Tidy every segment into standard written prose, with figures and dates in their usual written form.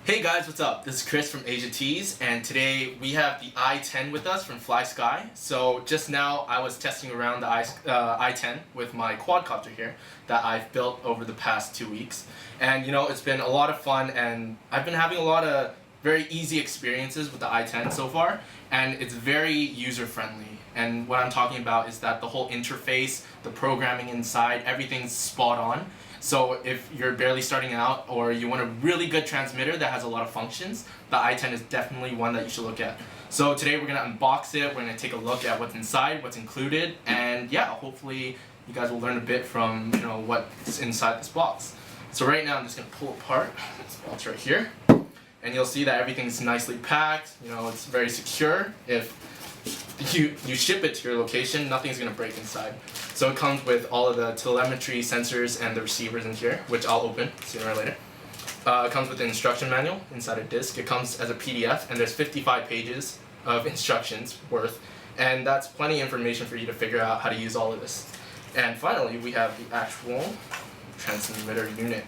Hey guys, what's up? This is Chris from AsiaTees, and today we have the i10 with us from FlySky. So just now I was testing around the i10 with my quadcopter here that I've built over the past 2 weeks. And you know, it's been a lot of fun, and I've been having a lot of very easy experiences with the i10 so far, and it's very user-friendly. And what I'm talking about is that the whole interface, the programming inside, everything's spot on. So if you're barely starting out or you want a really good transmitter that has a lot of functions, the i10 is definitely one that you should look at. So today we're going to unbox it, we're going to take a look at what's inside, what's included, and yeah, hopefully you guys will learn a bit from what's inside this box. So right now I'm just going to pull apart this box right here, and you'll see that everything's nicely packed, it's very secure. If you ship it to your location, nothing's going to break inside. So it comes with all of the telemetry sensors and the receivers in here, which I'll open sooner or later. It comes with an instruction manual inside a disc. It comes as a PDF, and there's 55 pages of instructions worth, and that's plenty of information for you to figure out how to use all of this. And finally, we have the actual transmitter unit.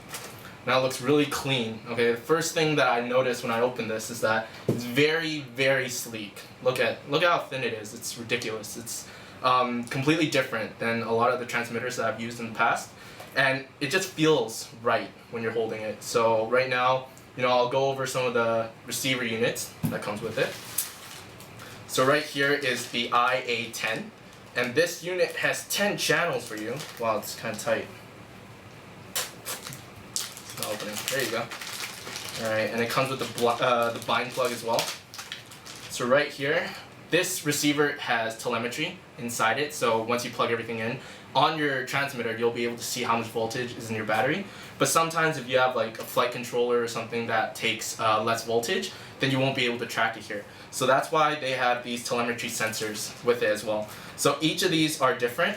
Now it looks really clean. Okay, the first thing that I noticed when I opened this is that it's very, very sleek. Look at how thin it is. It's ridiculous. It's completely different than a lot of the transmitters that I've used in the past, and it just feels right when you're holding it. So right now, I'll go over some of the receiver units that comes with it. So right here is the IA10, and this unit has 10 channels for you. Wow, it's kind of tight. Not opening. There you go. Alright, and it comes with the bind plug as well. So right here, this receiver has telemetry inside it, so once you plug everything in, on your transmitter you'll be able to see how much voltage is in your battery. But sometimes if you have like a flight controller or something that takes less voltage, then you won't be able to track it here. So that's why they have these telemetry sensors with it as well. So each of these are different.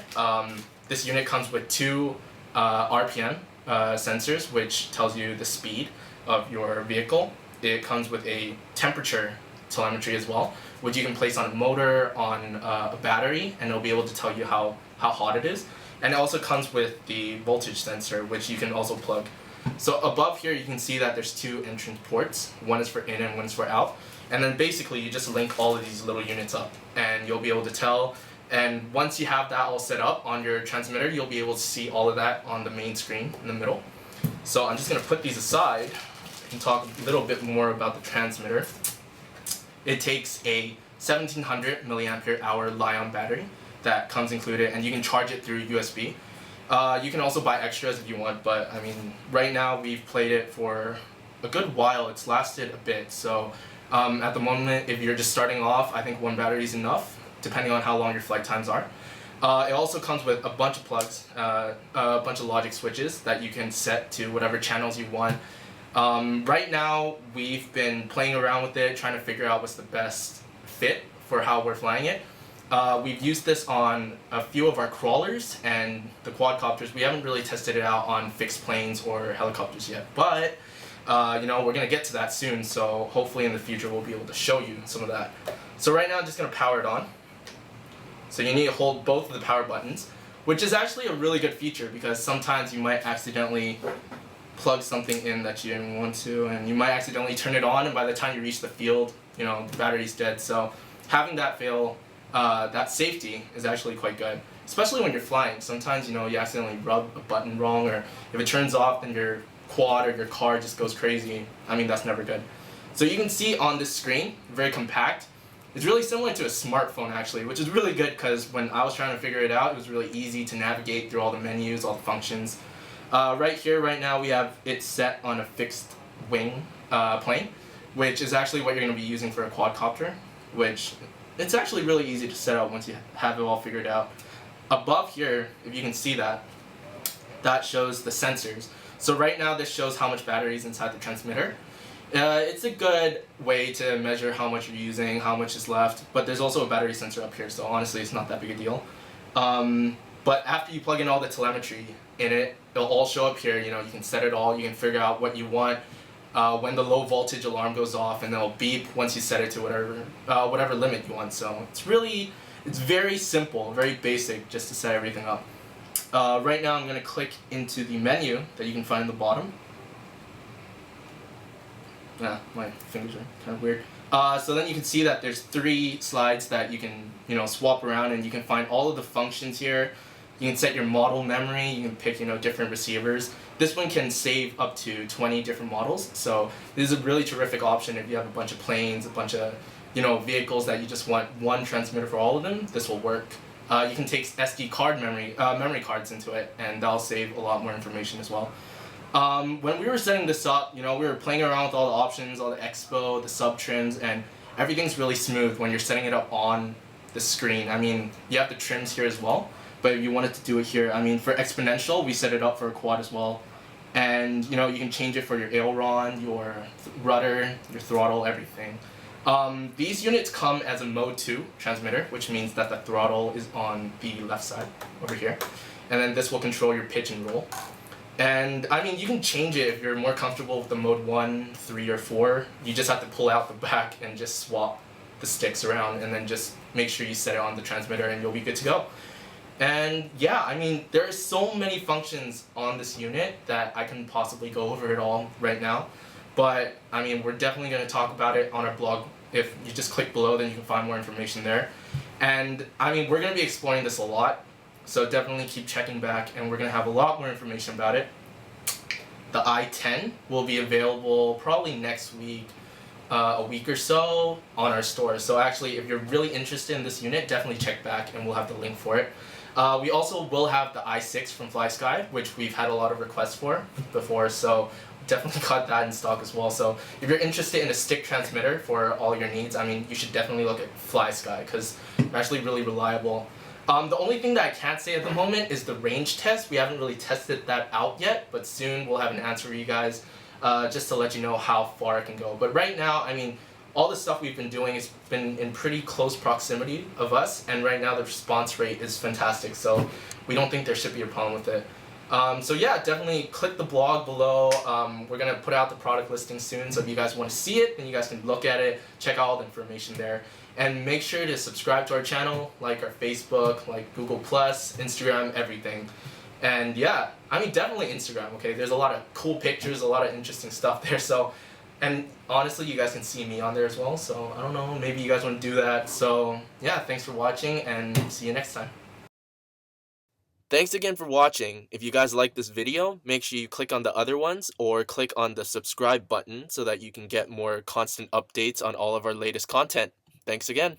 This unit comes with 2 RPM sensors, which tells you the speed of your vehicle. It comes with a temperature telemetry as well, which you can place on a motor, on a battery, and it'll be able to tell you how hot it is. And it also comes with the voltage sensor, which you can also plug. So above here you can see that there's 2 entrance ports. One is for in and one is for out. And then basically you just link all of these little units up, and you'll be able to tell. And once you have that all set up on your transmitter, you'll be able to see all of that on the main screen in the middle. So I'm just going to put these aside and talk a little bit more about the transmitter. It takes a 1700 milliampere hour Li-ion battery that comes included, and you can charge it through USB. You can also buy extras if you want, but I mean, right now we've played it for a good while. It's lasted a bit, so at the moment, if you're just starting off, I think 1 battery is enough, depending on how long your flight times are. It also comes with a bunch of plugs, a bunch of logic switches that you can set to whatever channels you want. Right now, we've been playing around with it, trying to figure out what's the best fit for how we're flying it. We've used this on a few of our crawlers and the quadcopters. We haven't really tested it out on fixed planes or helicopters yet, but we're going to get to that soon, so hopefully in the future we'll be able to show you some of that. So right now I'm just going to power it on. So you need to hold both of the power buttons, which is actually a really good feature because sometimes you might accidentally plug something in that you didn't want to, and you might accidentally turn it on, and by the time you reach the field, the battery's dead. So having that that safety is actually quite good, especially when you're flying. Sometimes you accidentally rub a button wrong, or if it turns off, then your quad or your car just goes crazy. I mean, that's never good. So you can see on this screen, very compact. It's really similar to a smartphone actually, which is really good because when I was trying to figure it out, it was really easy to navigate through all the menus, all the functions. Right here, right now, we have it set on a fixed wing plane, which is actually what you're going to be using for a quadcopter, which it's actually really easy to set up once you have it all figured out. Above here, if you can see that shows the sensors. So right now this shows how much battery is inside the transmitter. It's a good way to measure how much you're using, how much is left, but there's also a battery sensor up here, so honestly it's not that big a deal. But after you plug in all the telemetry in it, it'll all show up here. You can set it all, you can figure out what you want, when the low voltage alarm goes off, and it'll beep once you set it to whatever limit you want. So it's very simple, very basic, just to set everything up. Right now I'm going to click into the menu that you can find at the bottom. Yeah, my fingers are kind of weird. So then you can see that there's 3 slides that you can, swap around, and you can find all of the functions here. You can set your model memory, you can pick, different receivers. This one can save up to 20 different models, so this is a really terrific option if you have a bunch of planes, a bunch of, vehicles that you just want one transmitter for all of them. This will work. You can take SD card memory cards into it, and that'll save a lot more information as well. When we were setting this up, we were playing around with all the options, all the expo, the sub trims, and everything's really smooth when you're setting it up on the screen. I mean, you have the trims here as well, but if you wanted to do it here, I mean, for exponential, we set it up for a quad as well. And, you can change it for your aileron, your rudder, your throttle, everything. These units come as a mode 2 transmitter, which means that the throttle is on the left side over here. And then this will control your pitch and roll. And I mean, you can change it if you're more comfortable with the mode 1, 3, or 4. You just have to pull out the back and just swap the sticks around, and then just make sure you set it on the transmitter and you'll be good to go. And yeah, I mean, there are so many functions on this unit that I can possibly go over it all right now. But I mean, we're definitely going to talk about it on our blog. If you just click below, then you can find more information there. And I mean, we're going to be exploring this a lot. So definitely keep checking back, and we're going to have a lot more information about it. The i10 will be available probably next week, a week or so on our store. So actually, if you're really interested in this unit, definitely check back and we'll have the link for it. We also will have the i6 from FlySky, which we've had a lot of requests for before, so definitely got that in stock as well. So if you're interested in a stick transmitter for all your needs, I mean, you should definitely look at FlySky because they're actually really reliable. The only thing that I can't say at the moment is the range test. We haven't really tested that out yet, but soon we'll have an answer for you guys, just to let you know how far it can go. But right now, I mean, all the stuff we've been doing has been in pretty close proximity of us, and right now the response rate is fantastic, so we don't think there should be a problem with it. So yeah, definitely click the blog below. We're going to put out the product listing soon, so if you guys want to see it, then you guys can look at it, check out all the information there. And make sure to subscribe to our channel, like our Facebook, like Google+, Instagram, everything. And yeah, I mean, definitely Instagram, okay? There's a lot of cool pictures, a lot of interesting stuff there, so... And honestly, you guys can see me on there as well, so I don't know, maybe you guys want to do that. So yeah, thanks for watching, and see you next time. Thanks again for watching. If you guys like this video, make sure you click on the other ones or click on the subscribe button so that you can get more constant updates on all of our latest content. Thanks again.